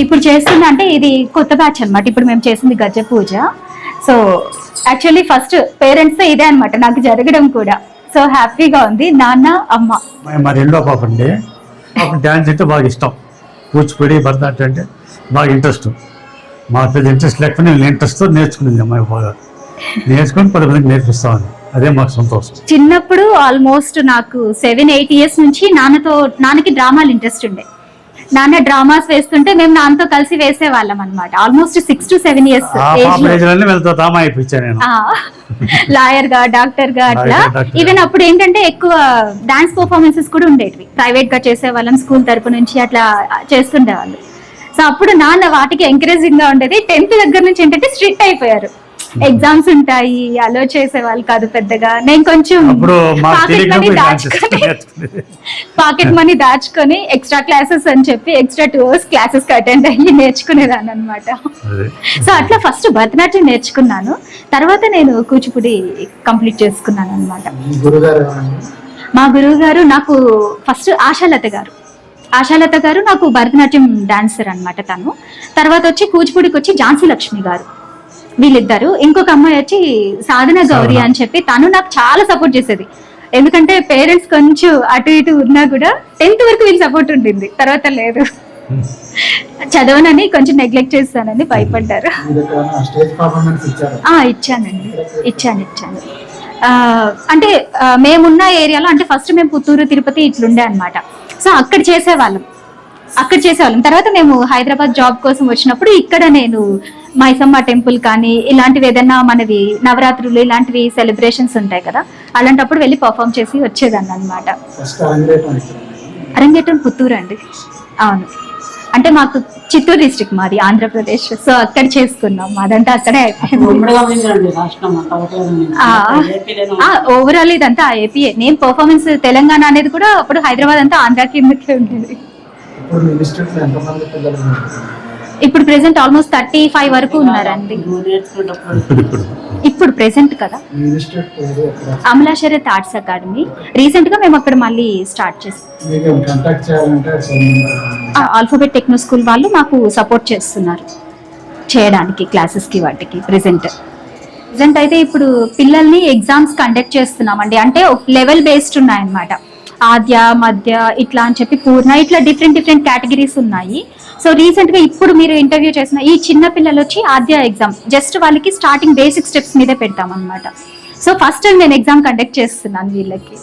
ఇప్పుడు చేస్తున్నా అంటే ఇది కొత్త బ్యాచ్ అన్నమాట. ఇప్పుడు మేము చేసింది గజ పూజ. సో యాక్చువల్లీ ఫస్ట్ పేరెంట్స్ ఇదే అన్నమాట నాకు జరగడం కూడా. సో హ్యాపీగా ఉంది. నాన్న అమ్మ. మా రెండో పాప అండి, పాప డ్యాన్స్ అంటే బాగా ఇష్టం. కూచిపూడి భరతనాట్యం అంటే బాగా ఇంట్రెస్ట్. మా పెద్ద ఇంట్రెస్ట్ లేకపోతే నేను ఇంట్రెస్ట్తో నేర్చుకునేది అమ్మాయి బాగా నేర్చుకుని 10 మందికి నేర్పిస్తామని. అదే మాకు సంతోషం. చిన్నప్పుడు ఆల్మోస్ట్ నాకు 7-8 ఇయర్స్ నుంచి నాన్నకి డ్రామాలు ఇంట్రెస్ట్ ఉండే. నాన్న డ్రామాస్ వేస్తుంటే మేము నాన్నతో కలిసి వేసేవాళ్ళం అనమాట. ఆల్మోస్ట్ 6 to 7 ఇయర్స్ లాయర్ గా, డాక్టర్ గా అట్లా. ఈవెన్ అప్పుడు ఏంటంటే ఎక్కువ డాన్స్ పర్ఫార్మెన్సెస్ కూడా ఉండేవి. ప్రైవేట్ గా చేసేవాళ్ళం, స్కూల్ తరపు నుంచి అట్లా చేస్తుండేవాళ్ళు. సో అప్పుడు నాన్న వాటికి ఎంకరేజింగ్ గా ఉండేది. 10th దగ్గర నుంచి ఏంటంటే స్ట్రిక్ట్ అయిపోయారు. ఎగ్జామ్స్ ఉంటాయి, అలో చేసేవాళ్ళు కాదు పెద్దగా. నేను కొంచెం పాకెట్ మనీ దాచుకొని ఎక్స్ట్రా క్లాసెస్ అని చెప్పి ఎక్స్ట్రా 2 hours క్లాసెస్ అటెండ్ అయ్యి నేర్చుకునేదాన్ని అనమాట. సో అట్లా ఫస్ట్ భరతనాట్యం నేర్చుకున్నాను, తర్వాత నేను కూచిపూడి కంప్లీట్ చేసుకున్నాను అనమాట. మా గురువు గారు నాకు ఫస్ట్ ఆశాలత గారు నాకు భరతనాట్యం డాన్సర్ అనమాట తను. తర్వాత వచ్చి కూచిపూడికి వచ్చి ఝాన్సీ లక్ష్మి గారు, వీళ్ళిద్దరు. ఇంకొక అమ్మాయి వచ్చి సాధన గౌరీ అని చెప్పి తను నాకు చాలా సపోర్ట్ చేసేది. ఎందుకంటే పేరెంట్స్ కొంచెం అటు ఇటు ఉన్నా కూడా 10th వరకు వీళ్ళు సపోర్ట్ ఉంటుంది, తర్వాత లేదు. చదవనని కొంచెం నెగ్లెక్ట్ చేస్తానని భయపడ్డారు. ఇచ్చాను. అంటే మేమున్న ఏరియాలో అంటే ఫస్ట్ మేము పుత్తూరు, తిరుపతి ఇట్లుండే అనమాట. సో అక్కడ చేసేవాళ్ళం. తర్వాత మేము హైదరాబాద్ జాబ్ కోసం వచ్చినప్పుడు ఇక్కడ నేను మైసమ్మ టెంపుల్ కానీ ఇలాంటివి ఏదైనా మనవి నవరాత్రులు ఇలాంటివి సెలబ్రేషన్స్ ఉంటాయి కదా, అలాంటప్పుడు వెళ్ళి పర్ఫామ్ చేసి వచ్చేదాన్ని అనమాట. అరంగేటం పుత్తూరు అండి. అవును, అంటే మాకు చిత్తూరు డిస్ట్రిక్ట్ మాది ఆంధ్రప్రదేశ్. సో అక్కడ చేసుకున్నాం, అదంతా అక్కడే అయిపోయింది. ఓవరాల్ ఇదంతా ఏపీ. నేను పర్ఫార్మెన్స్ తెలంగాణ అనేది కూడా అప్పుడు హైదరాబాద్ అంతా ఆంధ్ర కిందకే ఉండేది. ఇప్పుడు ప్రెసెంట్ ఆల్మోస్ట్ 35 వరకు ఉన్నారండి. ఇప్పుడు ప్రెసెంట్ కదా Amala Sharat arts academy. Recent గా మేము అక్కడ మళ్ళీ స్టార్ట్ చేసాం. ఆల్ఫాబెట్ టెక్నో స్కూల్ వాళ్ళు మాకు సపోర్ట్ చేస్తున్నారు చేయడానికి క్లాసెస్ కి వాటికి. ప్రెసెంట్ అయితే ఇప్పుడు పిల్లల్ని ఎగ్జామ్స్ కండక్ట్ చేస్తున్నామండి. అంటే లెవెల్ బేస్డ్ ఉన్నాయన్నమాట. ఆద్య, మధ్య ఇట్లా అని చెప్పి పూర్ణ, ఇట్లా డిఫరెంట్ కేటగిరీస్ ఉన్నాయి. సో రీసెంట్ గా ఇప్పుడు మీరు ఇంటర్వ్యూ చేసిన ఈ చిన్న పిల్లలు వచ్చి ఆద్య ఎగ్జామ్ జస్ట్ వాళ్ళకి స్టార్టింగ్ బేసిక్ స్టెప్స్ మీదే పెడతాం అనమాట. సో ఫస్ట్ టైం నేను ఎగ్జామ్ కండక్ట్ చేస్తున్నాను వీళ్ళకి.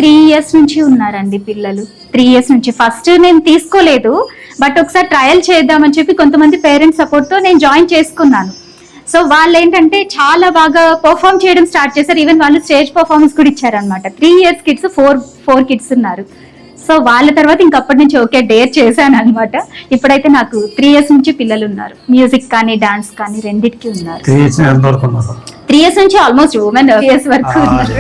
3 years నుంచి ఉన్నారండి పిల్లలు. 3 years నుంచి. ఫస్ట్ నేను తీసుకోలేదు, బట్ ఒకసారి ట్రయల్ చేద్దామని చెప్పి కొంతమంది పేరెంట్స్ సపోర్ట్ తో నేను జాయిన్ చేసుకున్నాను. సో వాళ్ళు ఏంటంటే చాలా బాగా పర్ఫామ్ చేయడం స్టార్ట్ చేశారు. ఈవెన్ వాళ్ళు స్టేజ్ పర్ఫార్మెన్స్ కూడా ఇచ్చారనమాట. 3 years కిడ్స్ 4 kids ఉన్నారు. సో వాళ్ళ తర్వాత ఇంకప్పటి నుంచి ఓకే డేర్ చేశాను అనమాట. ఇప్పుడైతే నాకు 3 years నుంచి పిల్లలు ఉన్నారు. మ్యూజిక్ కానీ డాన్స్ కానీ రెండింటికి ఉన్నారు. 3 years నుంచి ఆల్మోస్ట్ ఉమెన్ years వరకు ఉన్నారు.